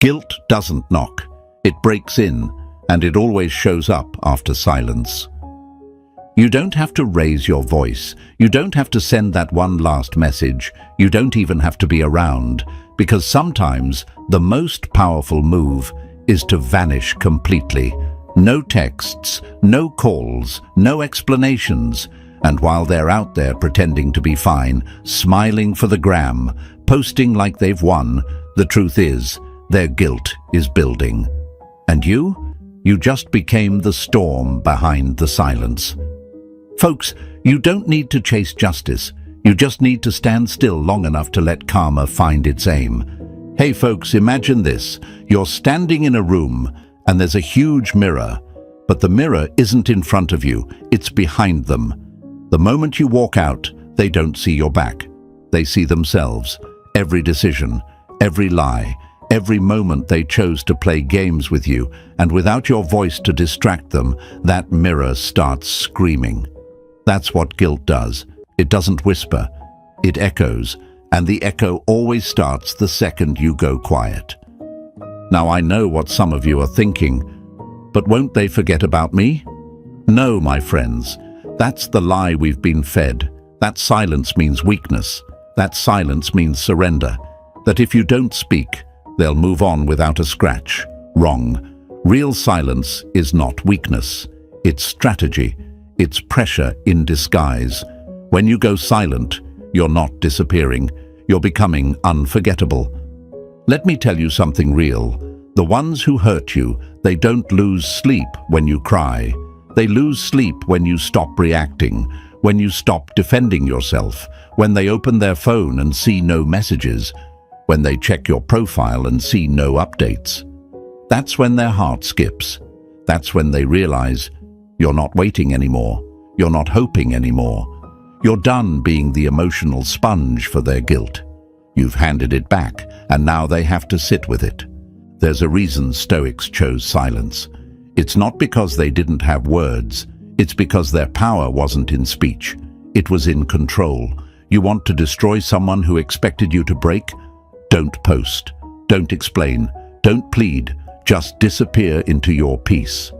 Guilt doesn't knock. It breaks in, and it always shows up after silence. You don't have to raise your voice. You don't have to send that one last message. You don't even have to be around, because sometimes the most powerful move is to vanish completely. No texts, no calls, no explanations. And while they're out there pretending to be fine, smiling for the gram, posting like they've won, the truth is, their guilt is building. And you just became the storm behind the silence. Folks, you don't need to chase justice. You just need to stand still long enough to let karma find its aim. Hey folks, imagine this. You're standing in a room and there's a huge mirror, but the mirror isn't in front of you, it's behind them. The moment you walk out, they don't see your back. They see themselves, every decision, every lie, every moment they chose to play games with you, and without your voice to distract them, that mirror starts screaming. That's what guilt does. It doesn't whisper, it echoes, and the echo always starts the second you go quiet. Now I know what some of you are thinking, but won't they forget about me? No, my friends, that's the lie we've been fed. That silence means weakness. That silence means surrender. That if you don't speak, they'll move on without a scratch. Wrong. Real silence is not weakness. It's strategy. It's pressure in disguise. When you go silent, you're not disappearing. You're becoming unforgettable. Let me tell you something real. The ones who hurt you, they don't lose sleep when you cry. They lose sleep when you stop reacting, when you stop defending yourself, when they open their phone and see no messages, when they check your profile and see no updates. That's when their heart skips. That's when they realize you're not waiting anymore. You're not hoping anymore. You're done being the emotional sponge for their guilt. You've handed it back, and now they have to sit with it. There's a reason Stoics chose silence. It's not because they didn't have words. It's because their power wasn't in speech. It was in control. You want to destroy someone who expected you to break? Don't post. Don't explain. Don't plead. Just disappear into your peace.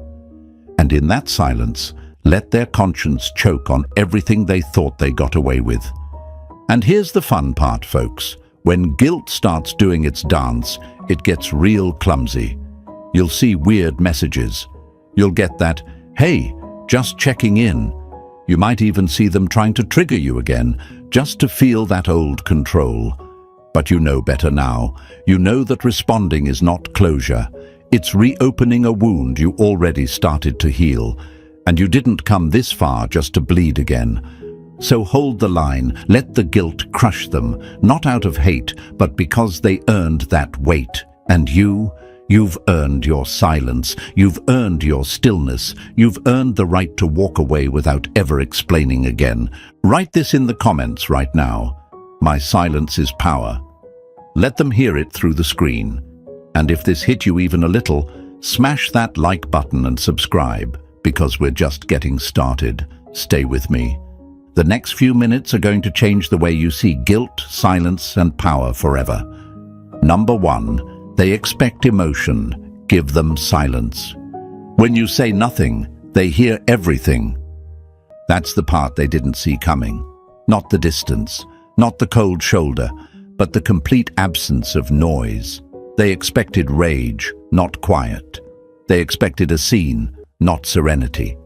And in that silence, let their conscience choke on everything they thought they got away with. And here's the fun part, folks. When guilt starts doing its dance, it gets real clumsy. You'll see weird messages. You'll get that, "Hey, just checking in." You might even see them trying to trigger you again, just to feel that old control. But you know better now. You know that responding is not closure. It's reopening a wound you already started to heal. And you didn't come this far just to bleed again. So hold the line, let the guilt crush them, not out of hate, but because they earned that weight. And you've earned your silence, you've earned your stillness, you've earned the right to walk away without ever explaining again. Write this in the comments right now. My silence is power. Let them hear it through the screen. And if this hit you even a little, smash that like button and subscribe, because we're just getting started. Stay with me. The next few minutes are going to change the way you see guilt, silence, and power forever. Number 1, they expect emotion. Give them silence. When you say nothing, they hear everything. That's the part they didn't see coming. Not the distance, not the cold shoulder, but the complete absence of noise. They expected rage, not quiet. They expected a scene, not serenity.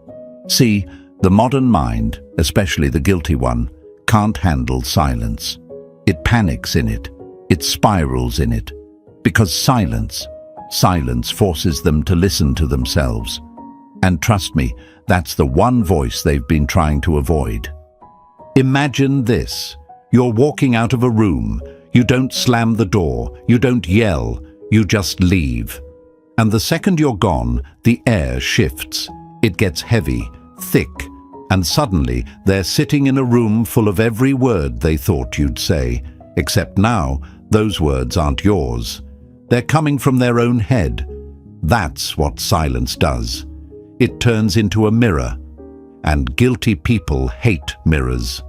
See, the modern mind, especially the guilty one, can't handle silence. It panics in it. It spirals in it. Because silence forces them to listen to themselves. And trust me, that's the one voice they've been trying to avoid. Imagine this. You're walking out of a room. You don't slam the door. You don't yell. You just leave. And the second you're gone, the air shifts. It gets heavy, thick, and suddenly they're sitting in a room full of every word they thought you'd say. Except now, those words aren't yours. They're coming from their own head. That's what silence does. It turns into a mirror. And guilty people hate mirrors.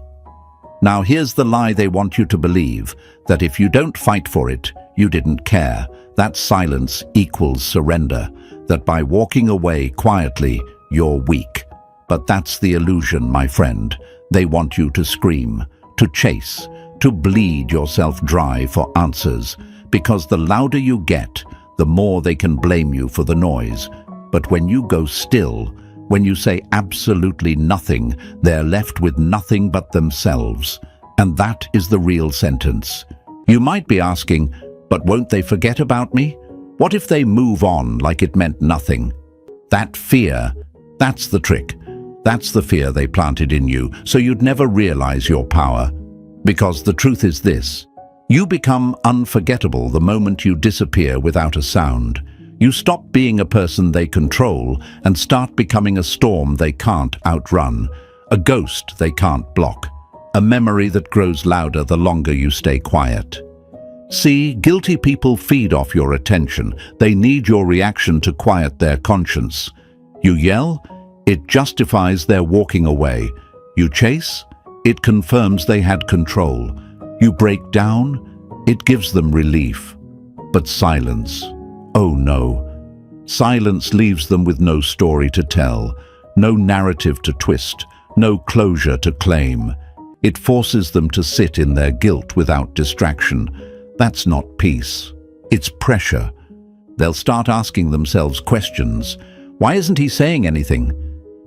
Now here's the lie they want you to believe, that if you don't fight for it, you didn't care. That silence equals surrender. That by walking away quietly, you're weak. But that's the illusion, my friend. They want you to scream, to chase, to bleed yourself dry for answers, because the louder you get, the more they can blame you for the noise. But when you go still, when you say absolutely nothing, they're left with nothing but themselves. And that is the real sentence. You might be asking, but won't they forget about me? What if they move on like it meant nothing? That fear, that's the trick. That's the fear they planted in you, so you'd never realize your power. Because the truth is this: you become unforgettable the moment you disappear without a sound. You stop being a person they control and start becoming a storm they can't outrun, a ghost they can't block, a memory that grows louder the longer you stay quiet. See, guilty people feed off your attention. They need your reaction to quiet their conscience. You yell, it justifies their walking away. You chase, it confirms they had control. You break down, it gives them relief. But silence, oh no. Silence leaves them with no story to tell, no narrative to twist, no closure to claim. It forces them to sit in their guilt without distraction. That's not peace, it's pressure. They'll start asking themselves questions. Why isn't he saying anything?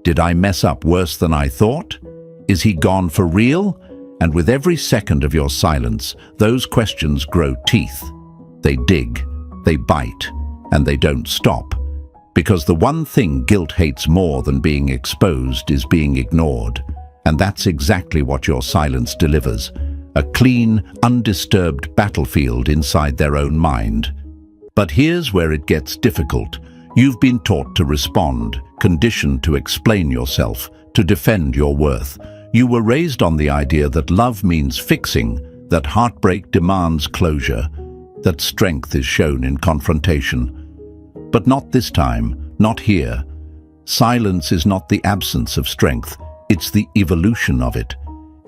Did I mess up worse than I thought? Is he gone for real? And with every second of your silence, those questions grow teeth. They dig, they bite, and they don't stop. Because the one thing guilt hates more than being exposed is being ignored. And that's exactly what your silence delivers. A clean, undisturbed battlefield inside their own mind. But here's where it gets difficult. You've been taught to respond, conditioned to explain yourself, to defend your worth. You were raised on the idea that love means fixing, that heartbreak demands closure, that strength is shown in confrontation. But not this time, not here. Silence is not the absence of strength, it's the evolution of it.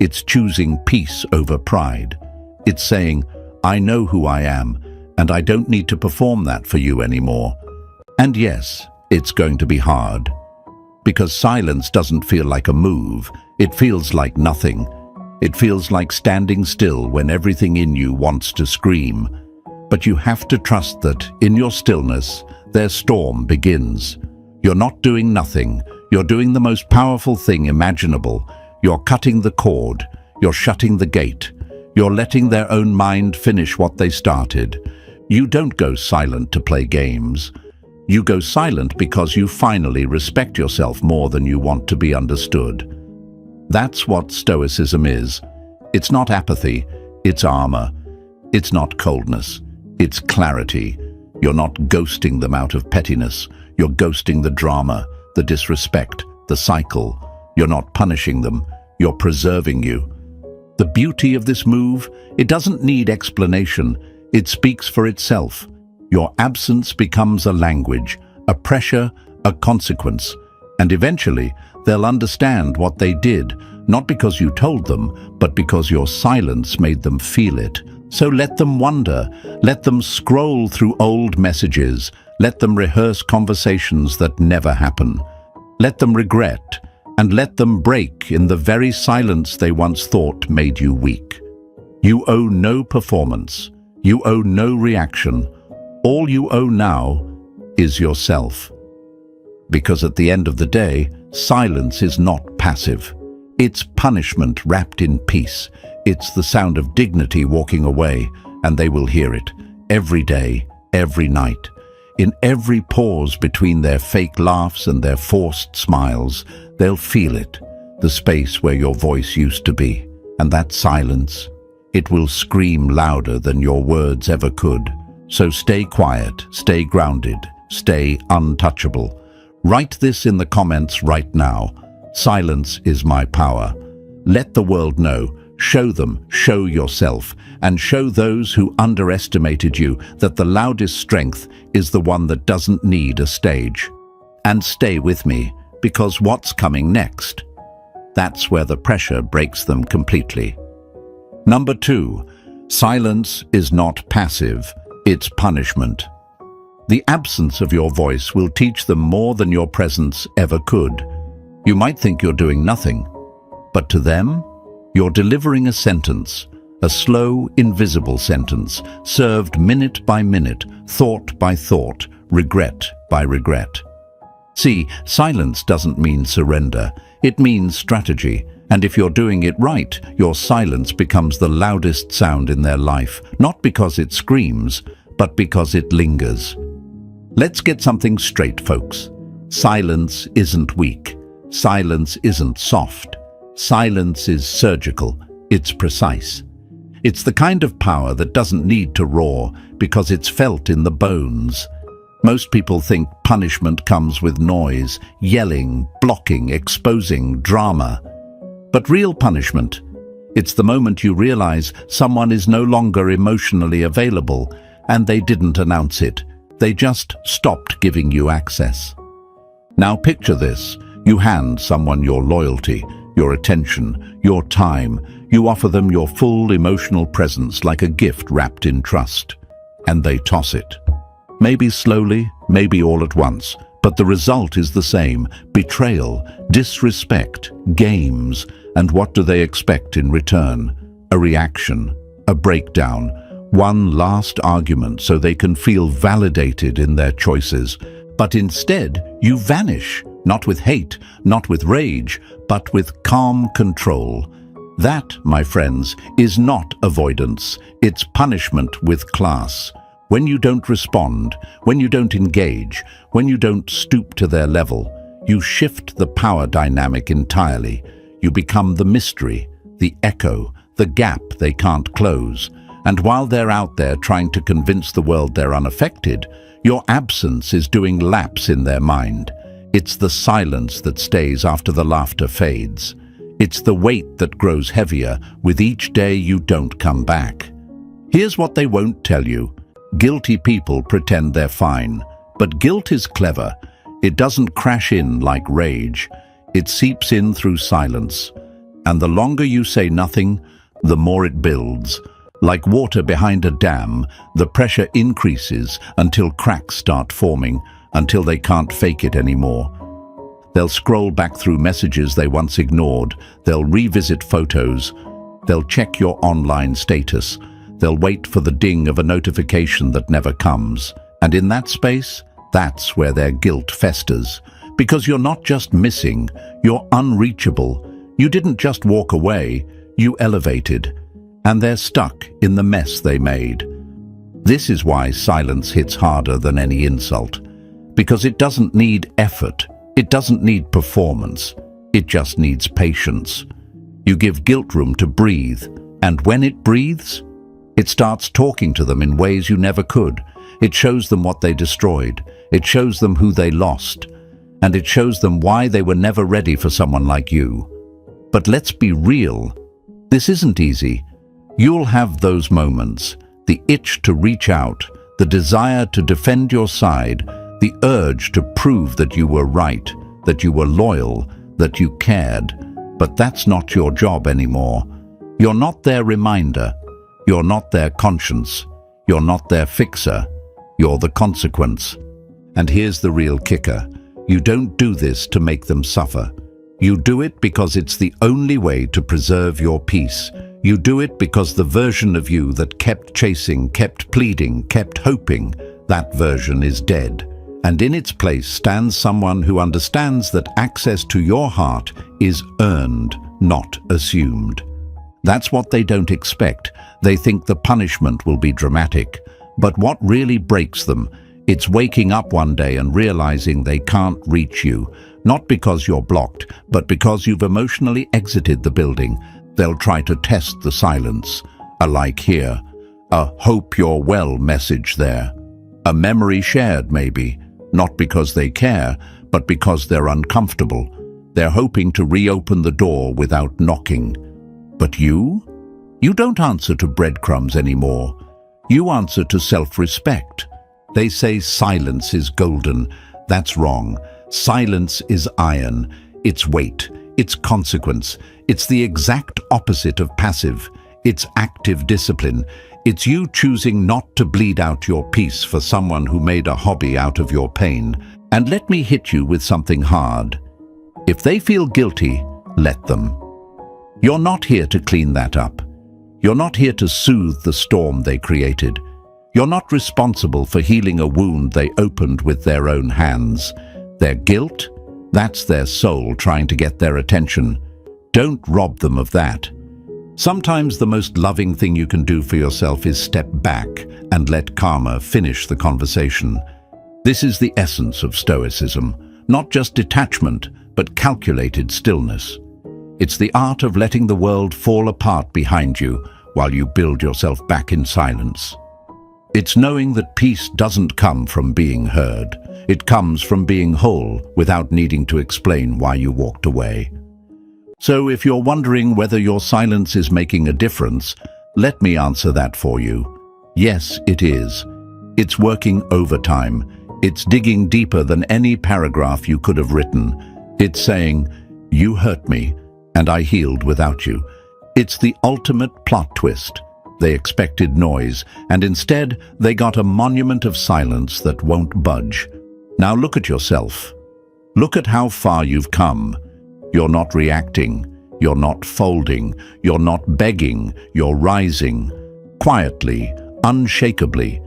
It's choosing peace over pride. It's saying, I know who I am, and I don't need to perform that for you anymore. And yes, it's going to be hard. Because silence doesn't feel like a move, it feels like nothing. It feels like standing still when everything in you wants to scream. But you have to trust that, in your stillness, their storm begins. You're not doing nothing, you're doing the most powerful thing imaginable. You're cutting the cord, you're shutting the gate, you're letting their own mind finish what they started. You don't go silent to play games. You go silent because you finally respect yourself more than you want to be understood. That's what Stoicism is. It's not apathy, it's armor. It's not coldness, it's clarity. You're not ghosting them out of pettiness. You're ghosting the drama, the disrespect, the cycle. You're not punishing them, you're preserving you. The beauty of this move, it doesn't need explanation. It speaks for itself. Your absence becomes a language, a pressure, a consequence. And eventually, they'll understand what they did, not because you told them, but because your silence made them feel it. So let them wonder, let them scroll through old messages, let them rehearse conversations that never happen. Let them regret, and let them break in the very silence they once thought made you weak. You owe no performance. You owe no reaction. All you owe now is yourself. Because at the end of the day, silence is not passive. It's punishment wrapped in peace. It's the sound of dignity walking away, and they will hear it every day, every night. In every pause between their fake laughs and their forced smiles, they'll feel it, the space where your voice used to be. And that silence, it will scream louder than your words ever could. So stay quiet, stay grounded, stay untouchable. Write this in the comments right now. Silence is my power. Let the world know. Show them, show yourself, and show those who underestimated you that the loudest strength is the one that doesn't need a stage. And stay with me, because what's coming next? That's where the pressure breaks them completely. Number 2, silence is not passive, It's punishment. The absence of your voice will teach them more than your presence ever could. You might think you're doing nothing, but to them, you're delivering a sentence, a slow, invisible sentence, served minute by minute, thought by thought, regret by regret. See, silence doesn't mean surrender. It means strategy. And if you're doing it right, your silence becomes the loudest sound in their life, not because it screams, but because it lingers. Let's get something straight, folks. Silence isn't weak. Silence isn't soft. Silence is surgical. It's precise. It's the kind of power that doesn't need to roar because it's felt in the bones. Most people think punishment comes with noise, yelling, blocking, exposing, drama. But real punishment, it's the moment you realize someone is no longer emotionally available and they didn't announce it. They just stopped giving you access. Now picture this. You hand someone your loyalty, your attention, your time. You offer them your full emotional presence like a gift wrapped in trust. And they toss it. Maybe slowly, maybe all at once. But the result is the same: betrayal, disrespect, games. And what do they expect in return? A reaction, a breakdown, one last argument so they can feel validated in their choices. But instead, you vanish, not with hate, not with rage, but with calm control. That, my friends, is not avoidance. It's punishment with class. When you don't respond, when you don't engage, when you don't stoop to their level, you shift the power dynamic entirely. You become the mystery, the echo, the gap they can't close. And while they're out there trying to convince the world they're unaffected, your absence is doing laps in their mind. It's the silence that stays after the laughter fades. It's the weight that grows heavier with each day you don't come back. Here's what they won't tell you. Guilty people pretend they're fine, but guilt is clever. It doesn't crash in like rage. It seeps in through silence. And the longer you say nothing, the more it builds. Like water behind a dam, the pressure increases until cracks start forming, until they can't fake it anymore. They'll scroll back through messages they once ignored. They'll revisit photos. They'll check your online status. They'll wait for the ding of a notification that never comes. And in that space, that's where their guilt festers. Because you're not just missing, you're unreachable. You didn't just walk away, you elevated. And they're stuck in the mess they made. This is why silence hits harder than any insult. Because it doesn't need effort. It doesn't need performance. It just needs patience. You give guilt room to breathe. And when it breathes, it starts talking to them in ways you never could. It shows them what they destroyed. It shows them who they lost. And it shows them why they were never ready for someone like you. But let's be real. This isn't easy. You'll have those moments, the itch to reach out, the desire to defend your side, the urge to prove that you were right, that you were loyal, that you cared. But that's not your job anymore. You're not their reminder. You're not their conscience. You're not their fixer. You're the consequence. And here's the real kicker. You don't do this to make them suffer. You do it because it's the only way to preserve your peace. You do it because the version of you that kept chasing, kept pleading, kept hoping, that version is dead. And in its place stands someone who understands that access to your heart is earned, not assumed. That's what they don't expect. They think the punishment will be dramatic. But what really breaks them, it's waking up one day and realizing they can't reach you, not because you're blocked, but because you've emotionally exited the building. They'll try to test the silence. A like here, a hope you're well message there. A memory shared maybe, not because they care, but because they're uncomfortable. They're hoping to reopen the door without knocking. But you? You don't answer to breadcrumbs anymore. You answer to self-respect. They say silence is golden. That's wrong. Silence is iron. It's weight. It's consequence. It's the exact opposite of passive. It's active discipline. It's you choosing not to bleed out your peace for someone who made a hobby out of your pain. And let me hit you with something hard. If they feel guilty, let them. You're not here to clean that up. You're not here to soothe the storm they created. You're not responsible for healing a wound they opened with their own hands. Their guilt? That's their soul trying to get their attention. Don't rob them of that. Sometimes the most loving thing you can do for yourself is step back and let karma finish the conversation. This is the essence of Stoicism, not just detachment, but calculated stillness. It's the art of letting the world fall apart behind you while you build yourself back in silence. It's knowing that peace doesn't come from being heard. It comes from being whole without needing to explain why you walked away. So if you're wondering whether your silence is making a difference, let me answer that for you. Yes, it is. It's working overtime. It's digging deeper than any paragraph you could have written. It's saying, "You hurt me, and I healed without you." It's the ultimate plot twist. They expected noise, and instead they got a monument of silence that won't budge. Now look at yourself. Look at how far you've come. You're not reacting. You're not folding. You're not begging. You're rising. Quietly, unshakably.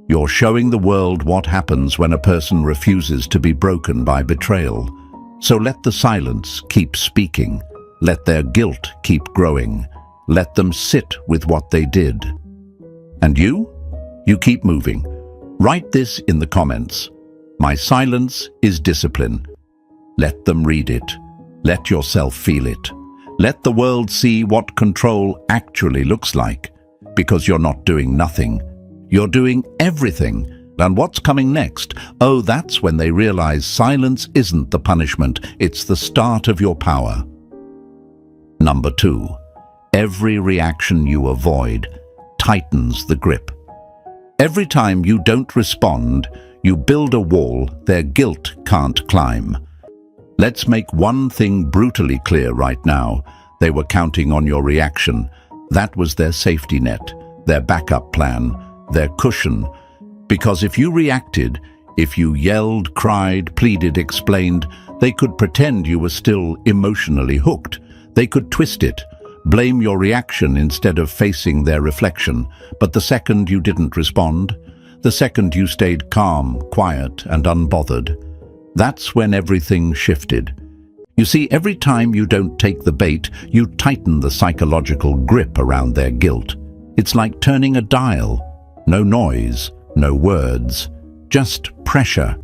You're showing the world what happens when a person refuses to be broken by betrayal. So let the silence keep speaking. Let their guilt keep growing. Let them sit with what they did. And you? You keep moving. Write this in the comments. My silence is discipline. Let them read it. Let yourself feel it. Let the world see what control actually looks like. Because you're not doing nothing. You're doing everything. And what's coming next? Oh, that's when they realize silence isn't the punishment. It's the start of your power. Number 2. Every reaction you avoid tightens the grip. Every time you don't respond, you build a wall their guilt can't climb. Let's make one thing brutally clear right now. They were counting on your reaction. That was their safety net, their backup plan, their cushion. Because if you reacted, if you yelled, cried, pleaded, explained, they could pretend you were still emotionally hooked. They could twist it, blame your reaction instead of facing their reflection. But the second you didn't respond, the second you stayed calm, quiet, and unbothered, that's when everything shifted. You see, every time you don't take the bait, you tighten the psychological grip around their guilt. It's like turning a dial. No noise, no words, just pressure.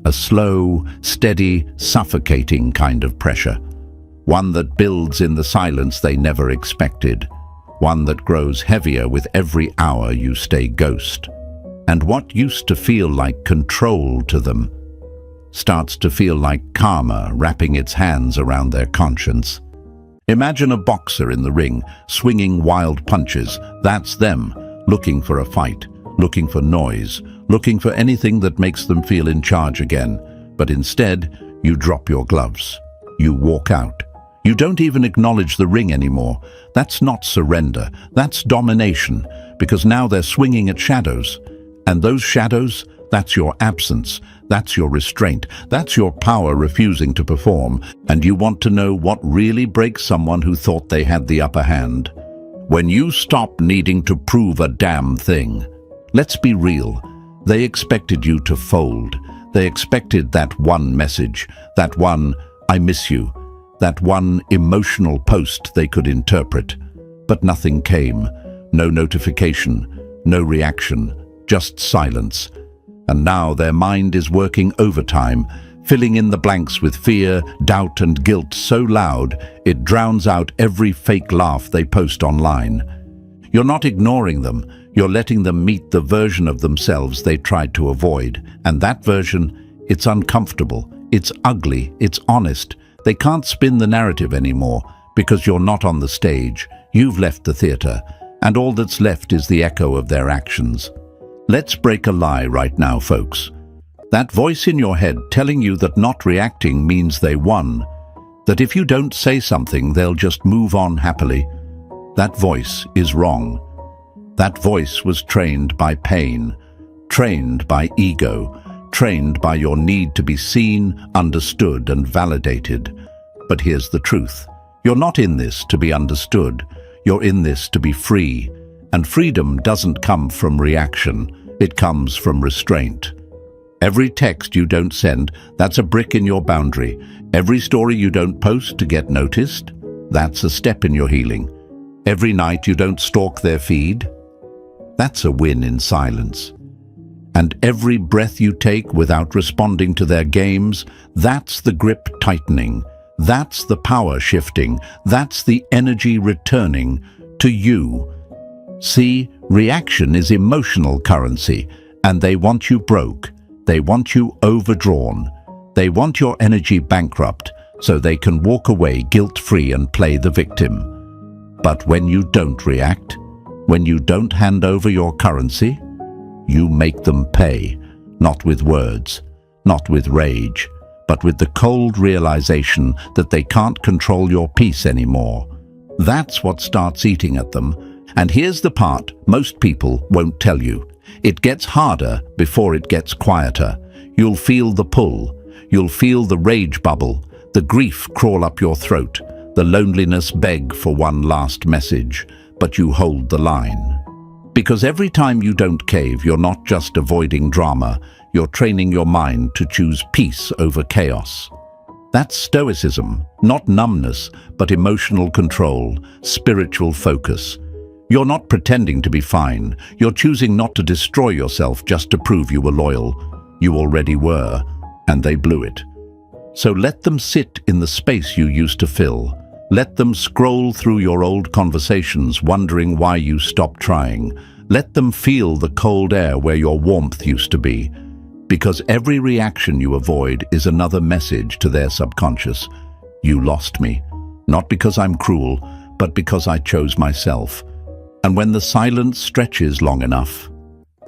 A slow, steady, suffocating kind of pressure. One that builds in the silence they never expected. One that grows heavier with every hour you stay ghost. And what used to feel like control to them starts to feel like karma wrapping its hands around their conscience. Imagine a boxer in the ring, swinging wild punches. That's them, looking for a fight, looking for noise, looking for anything that makes them feel in charge again. But instead, you drop your gloves. You walk out. You don't even acknowledge the ring anymore. That's not surrender. That's domination, because now they're swinging at shadows. And those shadows, that's your absence. That's your restraint. That's your power refusing to perform. And you want to know what really breaks someone who thought they had the upper hand? When you stop needing to prove a damn thing. Let's be real. They expected you to fold. They expected that one message, that one, "I miss you," that one emotional post they could interpret. But nothing came. No notification, no reaction, just silence. And now their mind is working overtime, filling in the blanks with fear, doubt, and guilt so loud it drowns out every fake laugh they post online. You're not ignoring them. You're letting them meet the version of themselves they tried to avoid. And that version, it's uncomfortable, it's ugly, it's honest. They can't spin the narrative anymore because you're not on the stage. You've left the theater, and all that's left is the echo of their actions. Let's break a lie right now, folks. That voice in your head telling you that not reacting means they won, that if you don't say something, they'll just move on happily. that voice is wrong. That voice was trained by pain, trained by ego, trained by your need to be seen, understood, and validated. But here's the truth. You're not in this to be understood. You're in this to be free. And freedom doesn't come from reaction. It comes from restraint. Every text you don't send, that's a brick in your boundary. Every story you don't post to get noticed, that's a step in your healing. Every night you don't stalk their feed, that's a win in silence. And every breath you take without responding to their games, that's the grip tightening. That's the power shifting. That's the energy returning to you. See, reaction is emotional currency, and they want you broke. They want you overdrawn. They want your energy bankrupt so they can walk away guilt-free and play the victim. But when you don't react, when you don't hand over your currency, you make them pay, not with words, not with rage, but with the cold realization that they can't control your peace anymore. That's what starts eating at them. And here's the part most people won't tell you. It gets harder before it gets quieter. You'll feel the pull. You'll feel the rage bubble, the grief crawl up your throat, the loneliness beg for one last message, but you hold the line. Because every time you don't cave, you're not just avoiding drama, you're training your mind to choose peace over chaos. That's stoicism, not numbness, but emotional control, spiritual focus. You're not pretending to be fine. You're choosing not to destroy yourself just to prove you were loyal. You already were, and they blew it. So let them sit in the space you used to fill. Let them scroll through your old conversations, wondering why you stopped trying. Let them feel the cold air where your warmth used to be. Because every reaction you avoid is another message to their subconscious. You lost me, not because I'm cruel, but because I chose myself. And when the silence stretches long enough,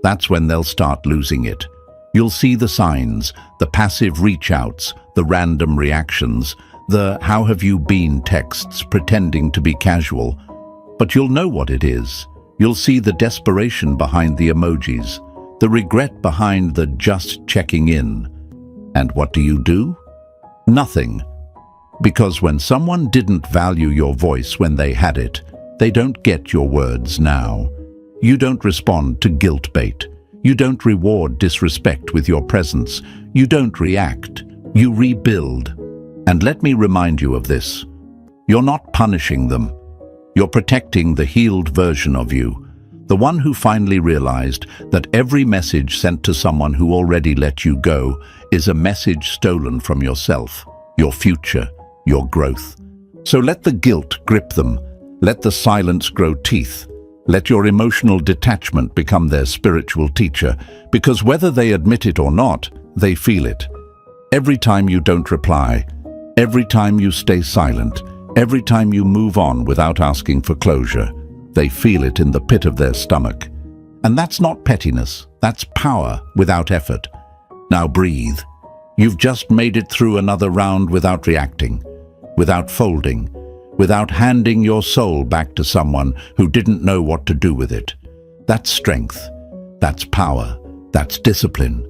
that's when they'll start losing it. You'll see the signs, the passive reach-outs, the random reactions, the "how have you been" texts pretending to be casual. But you'll know what it is. You'll see the desperation behind the emojis, the regret behind the "just checking in." And what do? Nothing. Because when someone didn't value your voice when they had it, they don't get your words now. You don't respond to guilt bait. You don't reward disrespect with your presence. You don't react. You rebuild. And let me remind you of this. You're not punishing them. You're protecting the healed version of you, the one who finally realized that every message sent to someone who already let you go is a message stolen from yourself, your future, your growth. So let the guilt grip them. Let the silence grow teeth. Let your emotional detachment become their spiritual teacher, because whether they admit it or not, they feel it. Every time you don't reply, every time you stay silent, every time you move on without asking for closure, they feel it in the pit of their stomach. And that's not pettiness, that's power without effort. Now breathe. You've just made it through another round without reacting, without folding, without handing your soul back to someone who didn't know what to do with it. That's strength, that's power, that's discipline.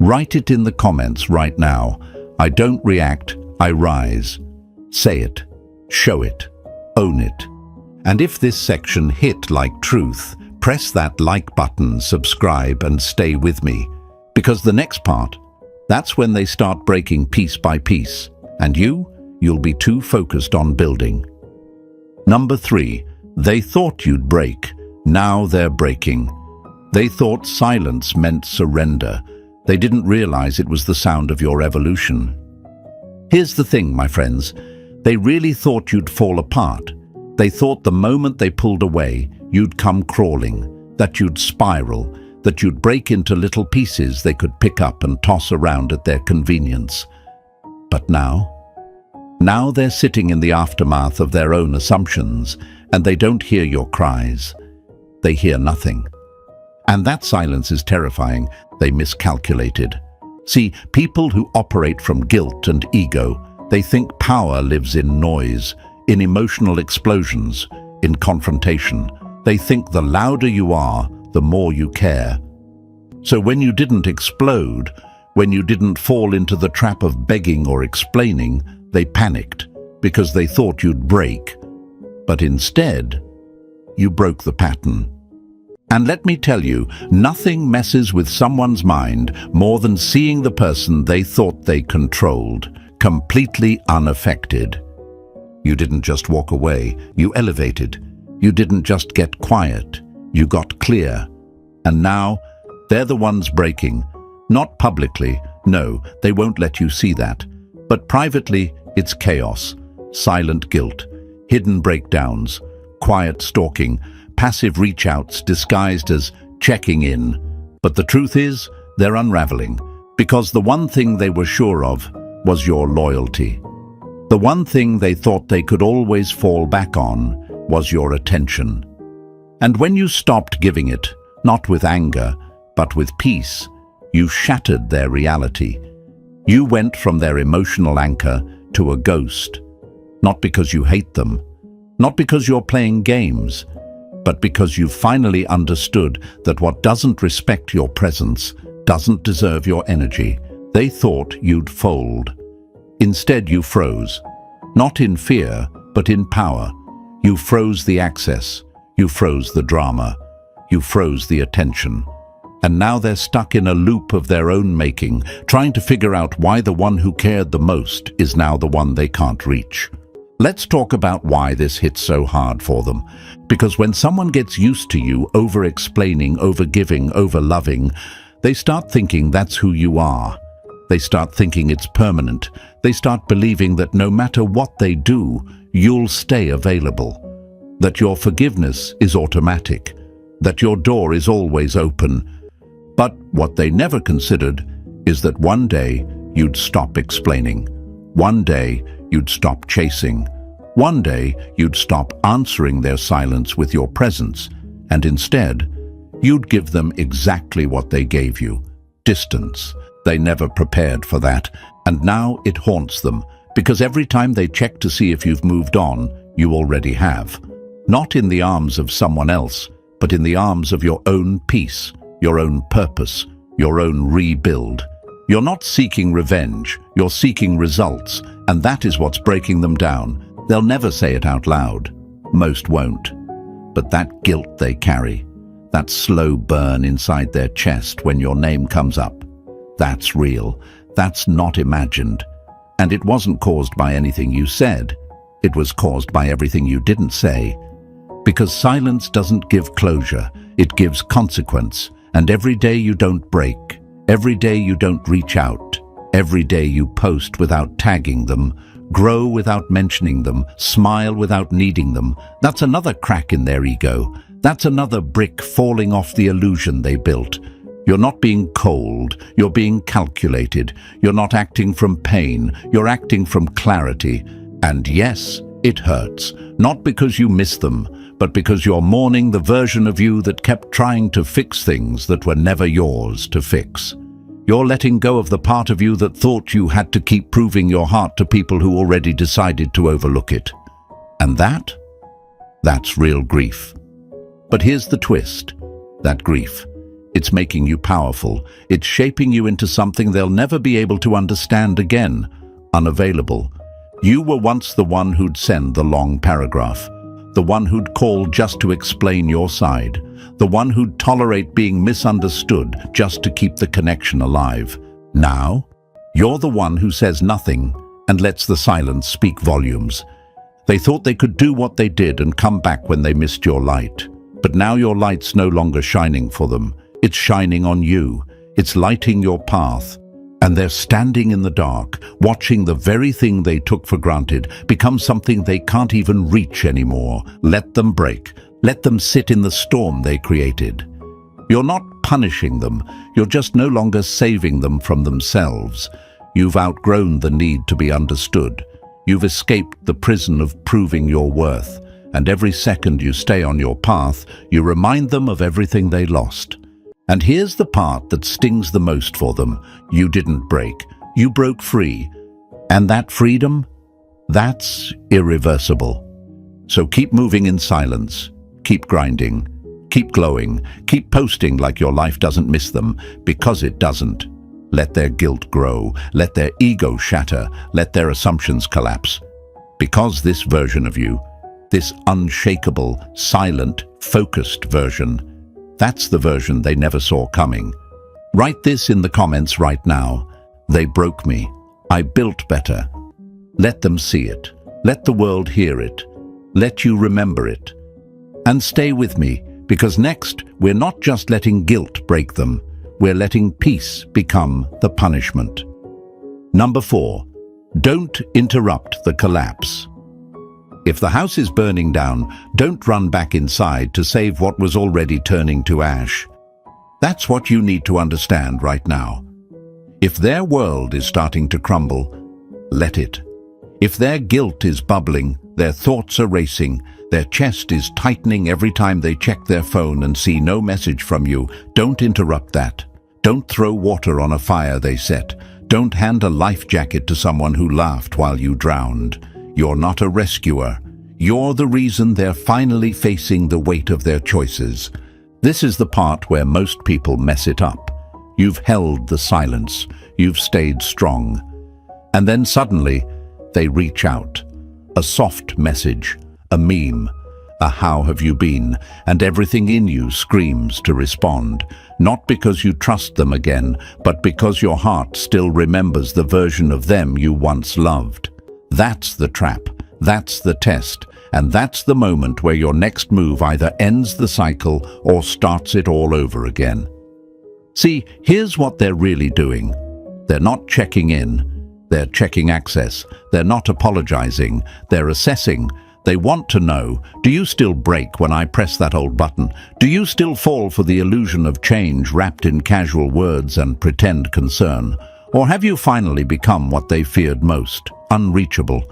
Write it in the comments right now. I don't react, I rise. Say it, show it, own it. And if this section hit like truth, press that like button, subscribe, and stay with me. Because the next part, that's when they start breaking piece by piece, and you'll be too focused on building. Number 3, they thought you'd break. Now they're breaking. They thought silence meant surrender. They didn't realize it was the sound of your evolution. Here's the thing, my friends. They really thought you'd fall apart. They thought the moment they pulled away, you'd come crawling, that you'd spiral, that you'd break into little pieces they could pick up and toss around at their convenience. But now they're sitting in the aftermath of their own assumptions, and they don't hear your cries. They hear nothing. And that silence is terrifying. They miscalculated. See, people who operate from guilt and ego, they think power lives in noise, in emotional explosions, in confrontation. They think the louder you are, the more you care. So when you didn't explode, when you didn't fall into the trap of begging or explaining, they panicked because they thought you'd break. But instead, you broke the pattern. And let me tell you, nothing messes with someone's mind more than seeing the person they thought they controlled, completely unaffected. You didn't just walk away, you elevated. You didn't just get quiet, you got clear. And now, they're the ones breaking. Not publicly, no, they won't let you see that. But privately, it's chaos, silent guilt, hidden breakdowns, quiet stalking, passive reach-outs disguised as checking in. But the truth is, they're unraveling, because the one thing they were sure of was your loyalty. The one thing they thought they could always fall back on was your attention. And when you stopped giving it, not with anger, but with peace, you shattered their reality. You went from their emotional anchor to a ghost, not because you hate them, not because you're playing games, but because you finally understood that what doesn't respect your presence doesn't deserve your energy. They thought you'd fold. Instead, you froze, not in fear, but in power. You froze the access, you froze the drama, you froze the attention. And now they're stuck in a loop of their own making, trying to figure out why the one who cared the most is now the one they can't reach. Let's talk about why this hits so hard for them. Because when someone gets used to you over-explaining, over-giving, over-loving, they start thinking that's who you are. They start thinking it's permanent. They start believing that no matter what they do, you'll stay available. That your forgiveness is automatic. That your door is always open. But what they never considered is that one day you'd stop explaining. One day you'd stop chasing. One day you'd stop answering their silence with your presence, and instead, you'd give them exactly what they gave you: distance. They never prepared for that, and now it haunts them, because every time they check to see if you've moved on, you already have. Not in the arms of someone else, but in the arms of your own peace, your own purpose, your own rebuild. You're not seeking revenge, you're seeking results, and that is what's breaking them down. They'll never say it out loud. Most won't. But that guilt they carry, that slow burn inside their chest when your name comes up, that's real. That's not imagined. And it wasn't caused by anything you said. It was caused by everything you didn't say. Because silence doesn't give closure, it gives consequence. And every day you don't break, every day you don't reach out, every day you post without tagging them, grow without mentioning them, smile without needing them, that's another crack in their ego. That's another brick falling off the illusion they built. You're not being cold, you're being calculated. You're not acting from pain, you're acting from clarity. And yes, it hurts, not because you miss them, but because you're mourning the version of you that kept trying to fix things that were never yours to fix. You're letting go of the part of you that thought you had to keep proving your heart to people who already decided to overlook it. And that's real grief. But here's the twist. That grief, it's making you powerful. It's shaping you into something they'll never be able to understand again. Unavailable. You were once the one who'd send the long paragraph. The one who'd call just to explain your side. The one who'd tolerate being misunderstood just to keep the connection alive. Now, you're the one who says nothing and lets the silence speak volumes. They thought they could do what they did and come back when they missed your light. But now your light's no longer shining for them. It's shining on you. It's lighting your path. And they're standing in the dark, watching the very thing they took for granted become something they can't even reach anymore. Let them break. Let them sit in the storm they created. You're not punishing them. You're just no longer saving them from themselves. You've outgrown the need to be understood. You've escaped the prison of proving your worth. And every second you stay on your path, you remind them of everything they lost. And here's the part that stings the most for them. You didn't break. You broke free. And that freedom? That's irreversible. So keep moving in silence, keep grinding, keep glowing, keep posting like your life doesn't miss them, because it doesn't. Let their guilt grow, let their ego shatter, let their assumptions collapse. Because this version of you, this unshakable, silent, focused version, that's the version they never saw coming. Write this in the comments right now. They broke me. I built better. Let them see it. Let the world hear it. Let you remember it. And stay with me, because next, we're not just letting guilt break them. We're letting peace become the punishment. Number 4, don't interrupt the collapse. If the house is burning down, don't run back inside to save what was already turning to ash. That's what you need to understand right now. If their world is starting to crumble, let it. If their guilt is bubbling, their thoughts are racing, their chest is tightening every time they check their phone and see no message from you, don't interrupt that. Don't throw water on a fire they set. Don't hand a life jacket to someone who laughed while you drowned. You're not a rescuer. You're the reason they're finally facing the weight of their choices. This is the part where most people mess it up. You've held the silence. You've stayed strong. And then suddenly, they reach out. A soft message, a meme, a "how have you been?" and everything in you screams to respond. Not because you trust them again, but because your heart still remembers the version of them you once loved. That's the trap, that's the test, and that's the moment where your next move either ends the cycle or starts it all over again. See, here's what they're really doing. They're not checking in. They're checking access. They're not apologizing. They're assessing. They want to know, do you still break when I press that old button? Do you still fall for the illusion of change wrapped in casual words and pretend concern? Or have you finally become what they feared most, unreachable?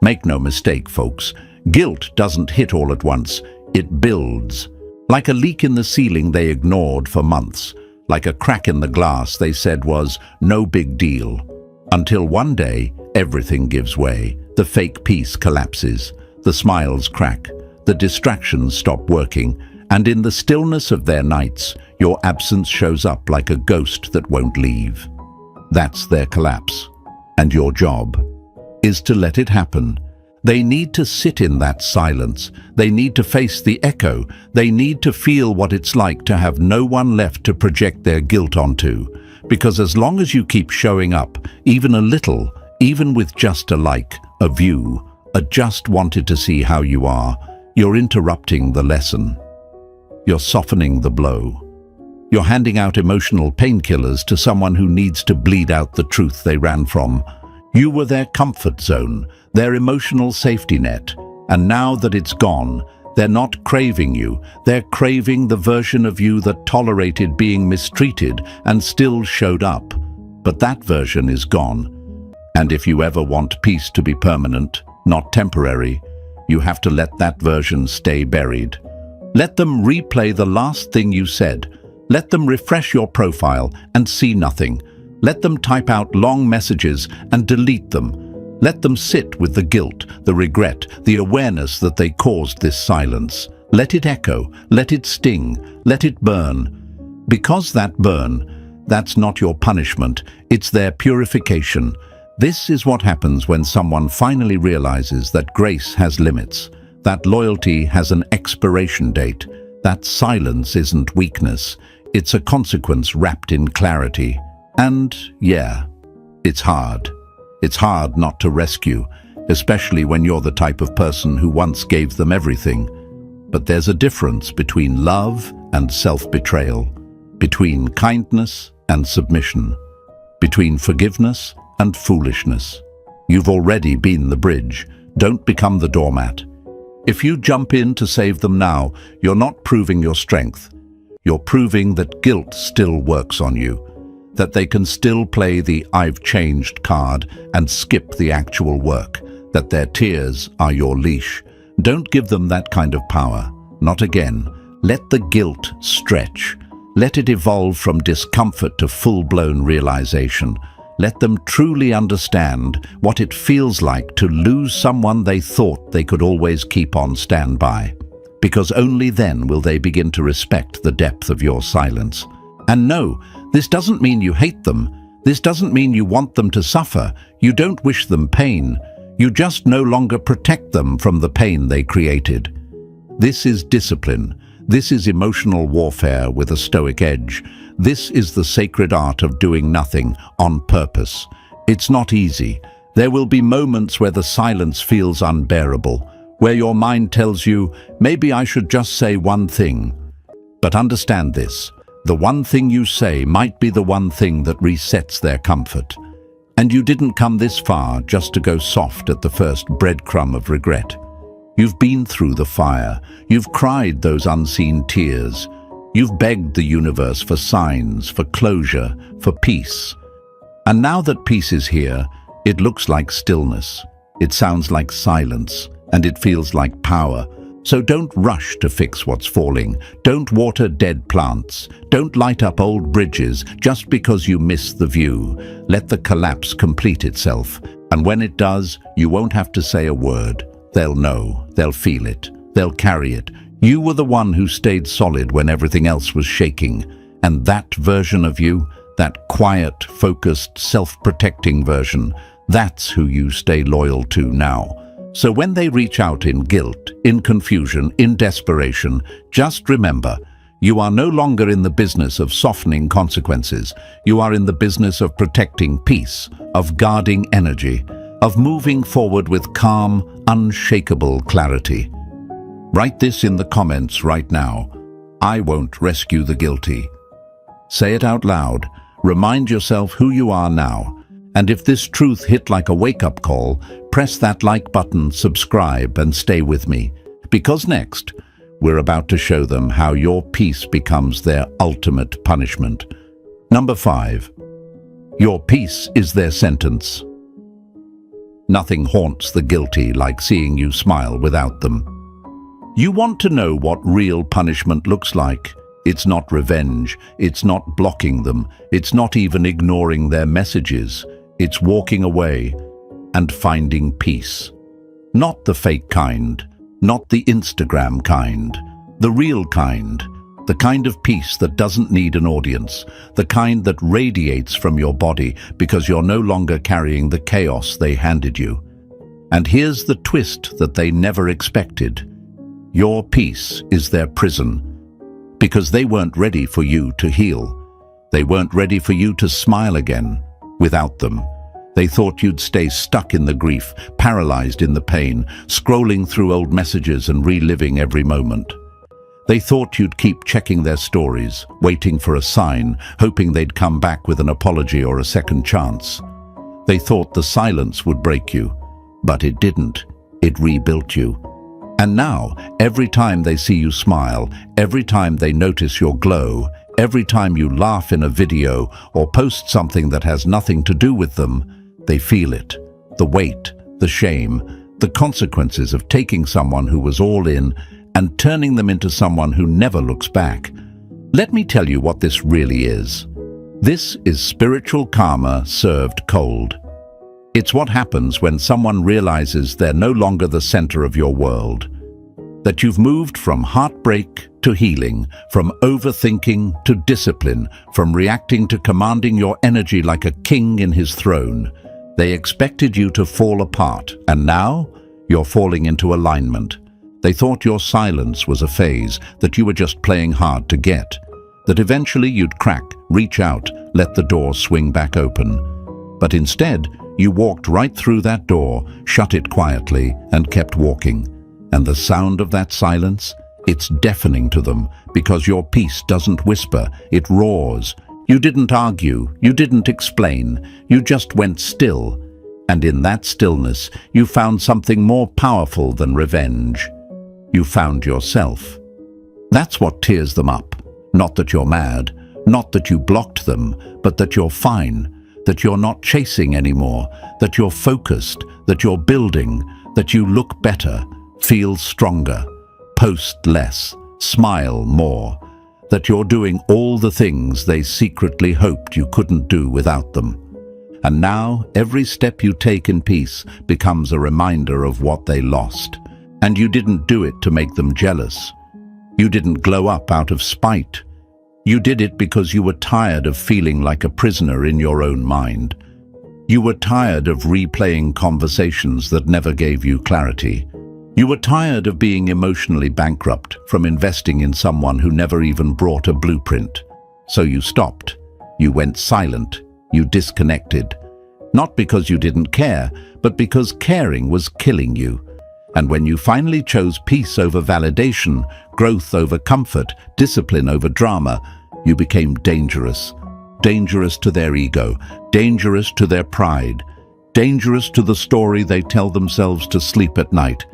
Make no mistake, folks. Guilt doesn't hit all at once. It builds. Like a leak in the ceiling they ignored for months. Like a crack in the glass they said was no big deal. Until one day, everything gives way. The fake peace collapses. The smiles crack. The distractions stop working. And in the stillness of their nights, your absence shows up like a ghost that won't leave. That's their collapse. And your job is to let it happen. They need to sit in that silence. They need to face the echo. They need to feel what it's like to have no one left to project their guilt onto. Because as long as you keep showing up, even a little, even with just a like, a view, a just wanted to see how you are, you're interrupting the lesson. You're softening the blow. You're handing out emotional painkillers to someone who needs to bleed out the truth they ran from. You were their comfort zone, their emotional safety net, and now that it's gone, they're not craving you, they're craving the version of you that tolerated being mistreated and still showed up. But that version is gone. And if you ever want peace to be permanent, not temporary, you have to let that version stay buried. Let them replay the last thing you said. Let them refresh your profile and see nothing. Let them type out long messages and delete them. Let them sit with the guilt, the regret, the awareness that they caused this silence. Let it echo, let it sting, let it burn. Because that burn, that's not your punishment, it's their purification. This is what happens when someone finally realizes that grace has limits, that loyalty has an expiration date, that silence isn't weakness, it's a consequence wrapped in clarity. And yeah, it's hard. It's hard not to rescue, especially when you're the type of person who once gave them everything. But there's a difference between love and self-betrayal, between kindness and submission, between forgiveness and foolishness. You've already been the bridge. Don't become the doormat. If you jump in to save them now, you're not proving your strength. You're proving that guilt still works on you, that they can still play the "I've changed" card and skip the actual work, that their tears are your leash. Don't give them that kind of power. Not again. Let the guilt stretch. Let it evolve from discomfort to full-blown realization. Let them truly understand what it feels like to lose someone they thought they could always keep on standby. Because only then will they begin to respect the depth of your silence. And no, this doesn't mean you hate them. This doesn't mean you want them to suffer. You don't wish them pain. You just no longer protect them from the pain they created. This is discipline. This is emotional warfare with a stoic edge. This is the sacred art of doing nothing on purpose. It's not easy. There will be moments where the silence feels unbearable, where your mind tells you, maybe I should just say one thing. But understand this, the one thing you say might be the one thing that resets their comfort. And you didn't come this far just to go soft at the first breadcrumb of regret. You've been through the fire. You've cried those unseen tears. You've begged the universe for signs, for closure, for peace. And now that peace is here, it looks like stillness. It sounds like silence, and it feels like power. So don't rush to fix what's falling. Don't water dead plants. Don't light up old bridges just because you miss the view. Let the collapse complete itself. And when it does, you won't have to say a word. They'll know. They'll feel it. They'll carry it. You were the one who stayed solid when everything else was shaking. And that version of you, that quiet, focused, self-protecting version, that's who you stay loyal to now. So when they reach out in guilt, in confusion, in desperation, just remember, you are no longer in the business of softening consequences. You are in the business of protecting peace, of guarding energy, of moving forward with calm, unshakable clarity. Write this in the comments right now. I won't rescue the guilty. Say it out loud. Remind yourself who you are now. And if this truth hit like a wake-up call, press that like button, subscribe, and stay with me. Because next, we're about to show them how your peace becomes their ultimate punishment. Number 5. Your peace is their sentence. Nothing haunts the guilty like seeing you smile without them. You want to know what real punishment looks like. It's not revenge. It's not blocking them. It's not even ignoring their messages. It's walking away and finding peace. Not the fake kind, not the Instagram kind, the real kind, the kind of peace that doesn't need an audience, the kind that radiates from your body because you're no longer carrying the chaos they handed you. And here's the twist that they never expected. Your peace is their prison, because they weren't ready for you to heal. They weren't ready for you to smile again without them. They thought you'd stay stuck in the grief, paralyzed in the pain, scrolling through old messages and reliving every moment. They thought you'd keep checking their stories, waiting for a sign, hoping they'd come back with an apology or a second chance. They thought the silence would break you, but it didn't. It rebuilt you. And now, every time they see you smile, every time they notice your glow, every time you laugh in a video or post something that has nothing to do with them, they feel it. The weight, the shame, the consequences of taking someone who was all in and turning them into someone who never looks back. Let me tell you what this really is. This is spiritual karma served cold. It's what happens when someone realizes they're no longer the center of your world. That you've moved from heartbreak to healing, from overthinking to discipline, from reacting to commanding your energy like a king in his throne. They expected you to fall apart, and now you're falling into alignment. They thought your silence was a phase, that you were just playing hard to get, that eventually you'd crack, reach out, let the door swing back open. But instead, you walked right through that door, shut it quietly, and kept walking. And the sound of that silence, it's deafening to them, because your peace doesn't whisper, it roars. You didn't argue, you didn't explain, you just went still. And in that stillness, you found something more powerful than revenge. You found yourself. That's what tears them up. Not that you're mad, not that you blocked them, but that you're fine. That you're not chasing anymore, that you're focused, that you're building, that you look better, feel stronger, post less, smile more, that you're doing all the things they secretly hoped you couldn't do without them. And now, every step you take in peace becomes a reminder of what they lost. And you didn't do it to make them jealous. You didn't glow up out of spite. You did it because you were tired of feeling like a prisoner in your own mind. You were tired of replaying conversations that never gave you clarity. You were tired of being emotionally bankrupt from investing in someone who never even brought a blueprint. So you stopped. You went silent. You disconnected. Not because you didn't care, but because caring was killing you. And when you finally chose peace over validation, growth over comfort, discipline over drama, you became dangerous. Dangerous to their ego, dangerous to their pride, dangerous to the story they tell themselves to sleep at night.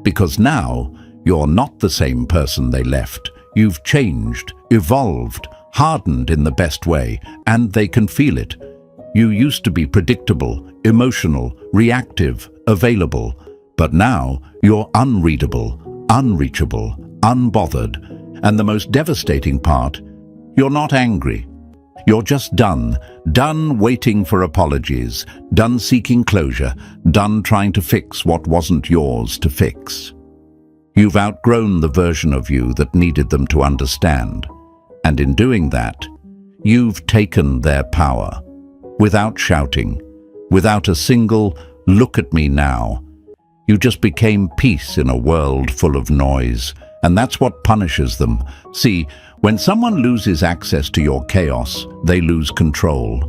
Because now, you're not the same person they left. You've changed, evolved, hardened in the best way, and they can feel it. You used to be predictable, emotional, reactive, available. But now, you're unreadable, unreachable, unbothered. And the most devastating part, you're not angry. You're just done waiting for apologies, done seeking closure, done trying to fix what wasn't yours to fix. You've outgrown the version of you that needed them to understand. And in doing that, you've taken their power. Without shouting, without a single, "Look at me now." You just became peace in a world full of noise, and that's what punishes them. See, when someone loses access to your chaos, they lose control.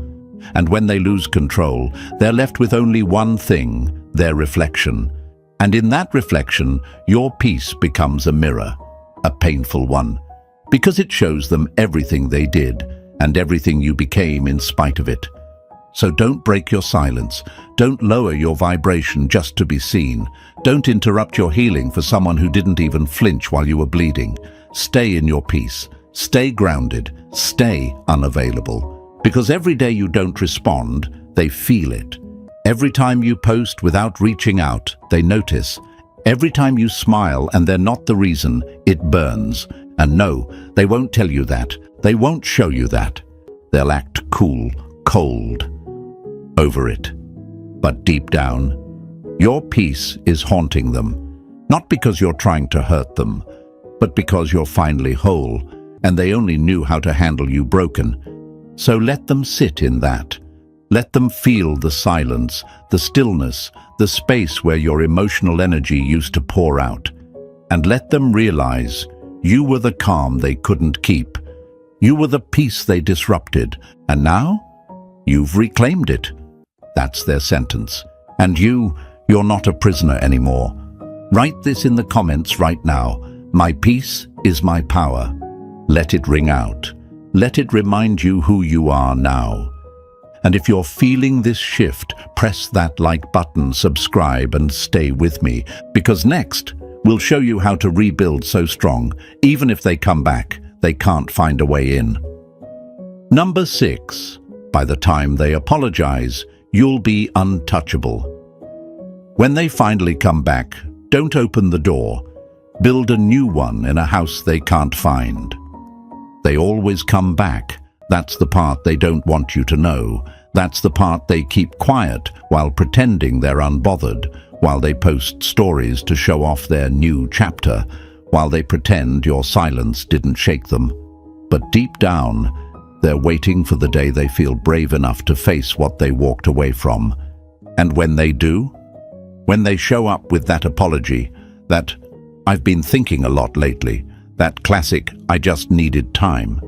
And when they lose control, they're left with only one thing, their reflection. And in that reflection, your peace becomes a mirror, a painful one, because it shows them everything they did and everything you became in spite of it. So don't break your silence. Don't lower your vibration just to be seen. Don't interrupt your healing for someone who didn't even flinch while you were bleeding. Stay in your peace. Stay grounded. Stay unavailable. Because every day you don't respond, they feel it. Every time you post without reaching out, they notice. Every time you smile and they're not the reason, it burns. And no, they won't tell you that. They won't show you that. They'll act cool, cold, over it. But deep down, your peace is haunting them. Not because you're trying to hurt them, but because you're finally whole, and they only knew how to handle you broken. So let them sit in that. Let them feel the silence, the stillness, the space where your emotional energy used to pour out. And let them realize you were the calm they couldn't keep. You were the peace they disrupted. And now, you've reclaimed it. That's their sentence. And you're not a prisoner anymore. Write this in the comments right now. My peace is my power. Let it ring out. Let it remind you who you are now. And if you're feeling this shift, press that like button, subscribe, and stay with me. Because next, we'll show you how to rebuild so strong, even if they come back, they can't find a way in. Number 6. By the time they apologize, you'll be untouchable. When they finally come back, don't open the door. Build a new one in a house they can't find. They always come back. That's the part they don't want you to know. That's the part they keep quiet while pretending they're unbothered, while they post stories to show off their new chapter, while they pretend your silence didn't shake them. But deep down, they're waiting for the day they feel brave enough to face what they walked away from. And when they do, when they show up with that apology, that "I've been thinking a lot lately," that classic "I just needed time,"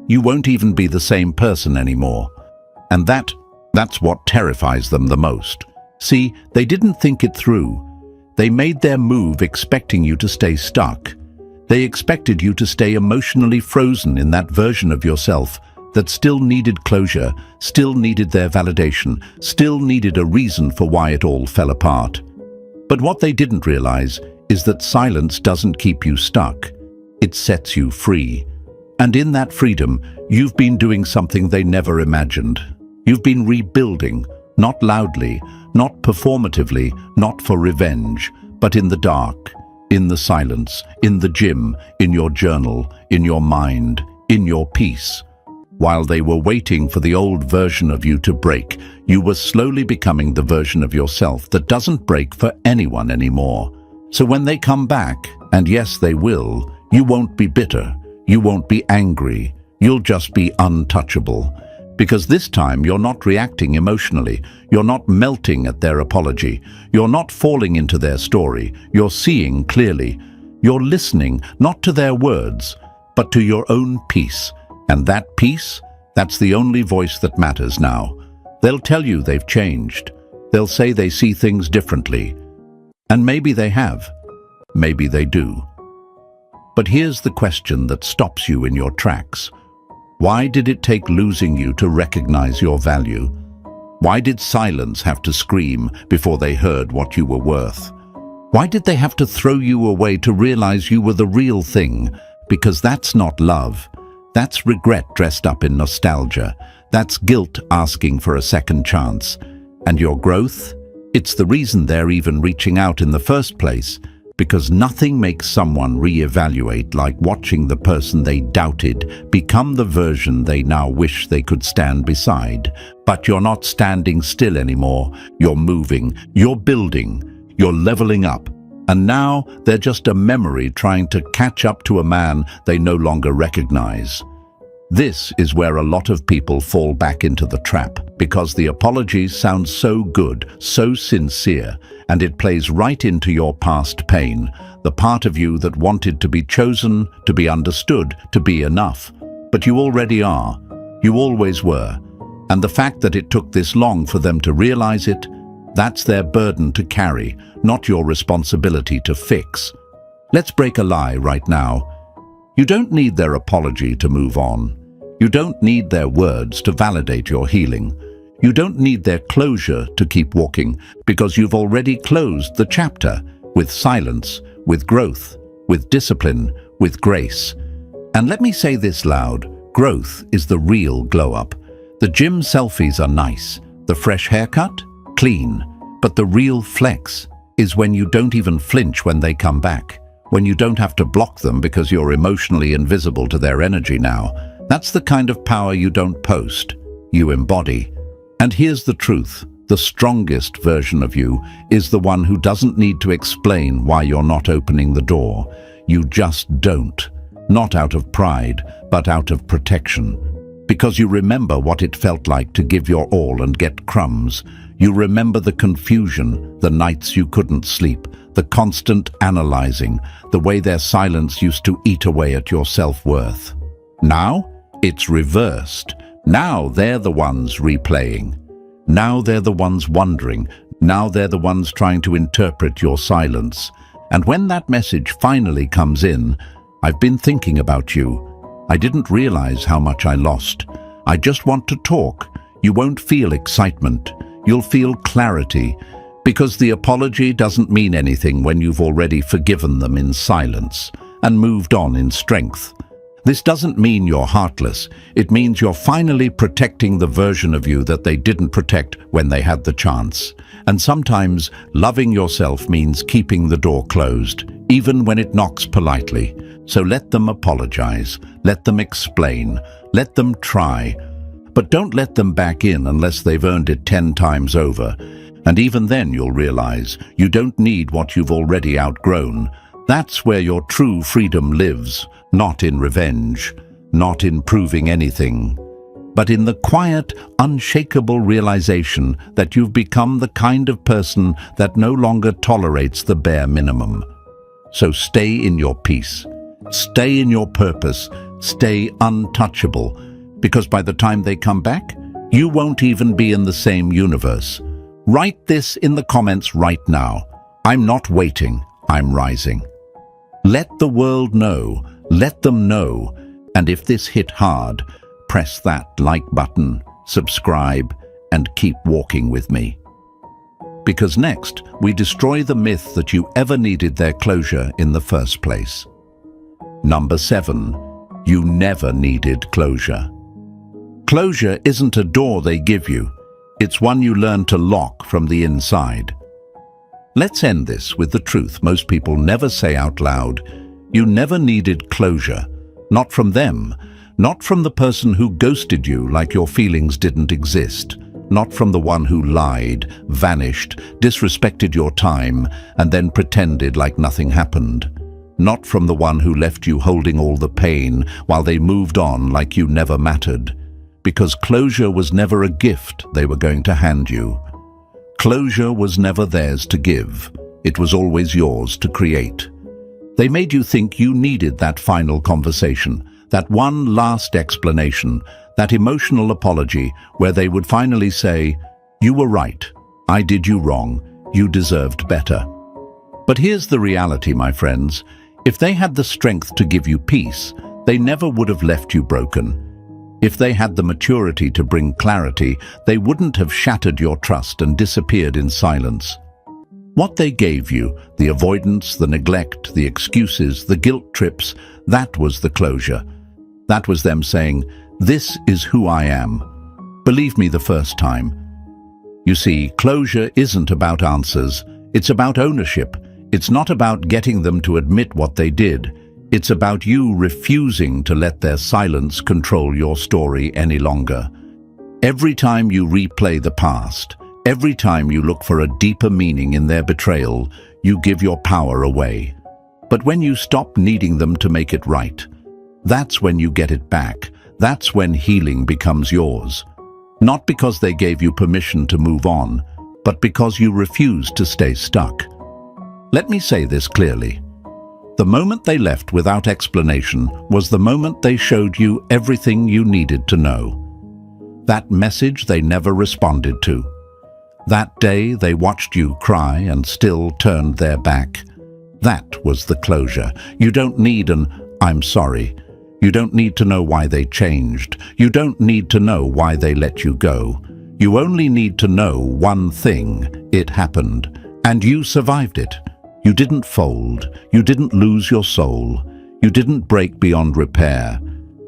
you won't even be the same person anymore. And that's what terrifies them the most. See, they didn't think it through. They made their move expecting you to stay stuck. They expected you to stay emotionally frozen in that version of yourself that still needed closure, still needed their validation, still needed a reason for why it all fell apart. But what they didn't realize is that silence doesn't keep you stuck. It sets you free. And in that freedom, you've been doing something they never imagined. You've been rebuilding, not loudly, not performatively, not for revenge, but in the dark, in the silence, in the gym, in your journal, in your mind, in your peace. While they were waiting for the old version of you to break, you were slowly becoming the version of yourself that doesn't break for anyone anymore. So when they come back, and yes, they will, you won't be bitter, you won't be angry, you'll just be untouchable. Because this time you're not reacting emotionally, you're not melting at their apology, you're not falling into their story, you're seeing clearly. You're listening not to their words, but to your own peace. And that peace, that's the only voice that matters now. They'll tell you they've changed. They'll say they see things differently. And maybe they have. Maybe they do. But here's the question that stops you in your tracks. Why did it take losing you to recognize your value? Why did silence have to scream before they heard what you were worth? Why did they have to throw you away to realize you were the real thing? Because that's not love. That's regret dressed up in nostalgia. That's guilt asking for a second chance. And your growth? It's the reason they're even reaching out in the first place. Because nothing makes someone reevaluate like watching the person they doubted become the version they now wish they could stand beside. But you're not standing still anymore. You're moving. You're building. You're leveling up. And now they're just a memory trying to catch up to a man they no longer recognize. This is where a lot of people fall back into the trap, because the apologies sound so good, so sincere, and it plays right into your past pain, the part of you that wanted to be chosen, to be understood, to be enough. But you already are. You always were. And the fact that it took this long for them to realize it, that's their burden to carry, not your responsibility to fix. Let's break a lie right now. You don't need their apology to move on. You don't need their words to validate your healing. You don't need their closure to keep walking, because you've already closed the chapter with silence, with growth, with discipline, with grace. And let me say this loud, growth is the real glow-up. The gym selfies are nice, the fresh haircut, clean, but the real flex is when you don't even flinch when they come back. When you don't have to block them because you're emotionally invisible to their energy now. That's the kind of power you don't post, you embody. And here's the truth, the strongest version of you is the one who doesn't need to explain why you're not opening the door. You just don't. Not out of pride, but out of protection. Because you remember what it felt like to give your all and get crumbs. You remember the confusion, the nights you couldn't sleep, the constant analyzing, the way their silence used to eat away at your self-worth. Now, it's reversed. Now they're the ones replaying. Now they're the ones wondering. Now they're the ones trying to interpret your silence. And when that message finally comes in, I've been thinking about you. I didn't realize how much I lost. I just want to talk. You won't feel excitement. You'll feel clarity. Because the apology doesn't mean anything when you've already forgiven them in silence and moved on in strength. This doesn't mean you're heartless. It means you're finally protecting the version of you that they didn't protect when they had the chance. And sometimes loving yourself means keeping the door closed, even when it knocks politely. So let them apologize, let them explain, let them try. But don't let them back in unless they've earned it 10 times over. And even then you'll realize you don't need what you've already outgrown. That's where your true freedom lives, not in revenge, not in proving anything, but in the quiet, unshakable realization that you've become the kind of person that no longer tolerates the bare minimum. So stay in your peace, stay in your purpose, stay untouchable, because by the time they come back, you won't even be in the same universe. Write this in the comments right now. I'm not waiting, I'm rising. Let the world know, let them know, and if this hit hard, press that like button, subscribe, and keep walking with me. Because next, we destroy the myth that you ever needed their closure in the first place. Number 7, you never needed closure. Closure isn't a door they give you. It's one you learn to lock from the inside. Let's end this with the truth most people never say out loud. You never needed closure. Not from them, Not from the person who ghosted you like your feelings didn't exist. Not from the one who lied, vanished, disrespected your time, and then pretended like nothing happened. Not from the one who left you holding all the pain while they moved on like you never mattered. Because closure was never a gift they were going to hand you. Closure was never theirs to give. It was always yours to create. They made you think you needed that final conversation, that one last explanation, that emotional apology where they would finally say, "You were right, I did you wrong, you deserved better." But here's the reality, my friends. If they had the strength to give you peace, they never would have left you broken. If they had the maturity to bring clarity, they wouldn't have shattered your trust and disappeared in silence. What they gave you, the avoidance, the neglect, the excuses, the guilt trips, that was the closure. That was them saying, "This is who I am. Believe me the first time." You see, closure isn't about answers. It's about ownership. It's not about getting them to admit what they did. It's about you refusing to let their silence control your story any longer. Every time you replay the past, every time you look for a deeper meaning in their betrayal, you give your power away. But when you stop needing them to make it right, that's when you get it back. That's when healing becomes yours. Not because they gave you permission to move on, but because you refused to stay stuck. Let me say this clearly. The moment they left without explanation was the moment they showed you everything you needed to know. That message they never responded to. That day they watched you cry and still turned their back. That was the closure. You don't need an "I'm sorry." You don't need to know why they changed. You don't need to know why they let you go. You only need to know one thing: it happened, and you survived it. You didn't fold. You didn't lose your soul. You didn't break beyond repair.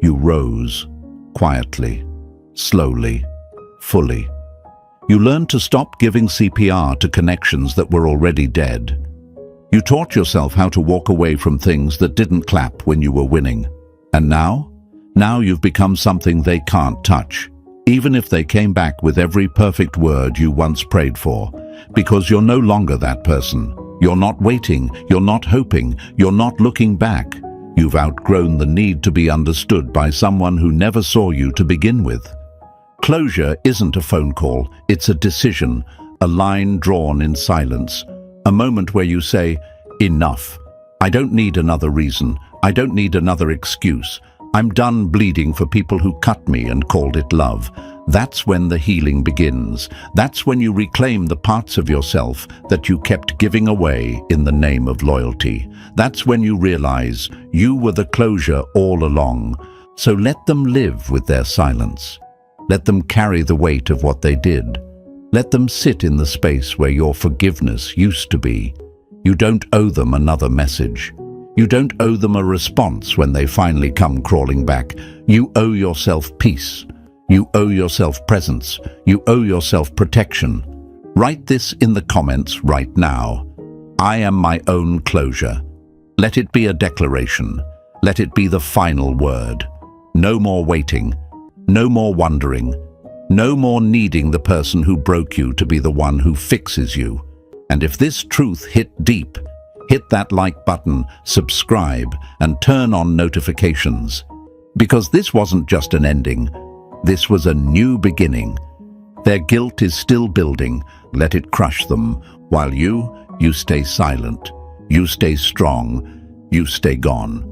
You rose, quietly, slowly, fully. You learned to stop giving CPR to connections that were already dead. You taught yourself how to walk away from things that didn't clap when you were winning. And now? Now you've become something they can't touch, even if they came back with every perfect word you once prayed for, because you're no longer that person. You're not waiting, you're not hoping, you're not looking back. You've outgrown the need to be understood by someone who never saw you to begin with. Closure isn't a phone call, it's a decision, a line drawn in silence, a moment where you say, "Enough. I don't need another reason. I don't need another excuse. I'm done bleeding for people who cut me and called it love." That's when the healing begins. That's when you reclaim the parts of yourself that you kept giving away in the name of loyalty. That's when you realize you were the closure all along. So let them live with their silence. Let them carry the weight of what they did. Let them sit in the space where your forgiveness used to be. You don't owe them another message. You don't owe them a response when they finally come crawling back. You owe yourself peace. You owe yourself presence. You owe yourself protection. Write this in the comments right now. I am my own closure. Let it be a declaration. Let it be the final word. No more waiting. No more wondering. No more needing the person who broke you to be the one who fixes you. And if this truth hit deep, hit that like button, subscribe, and turn on notifications. Because this wasn't just an ending. This was a new beginning. Their guilt is still building. Let it crush them. While you stay silent. You stay strong. You stay gone.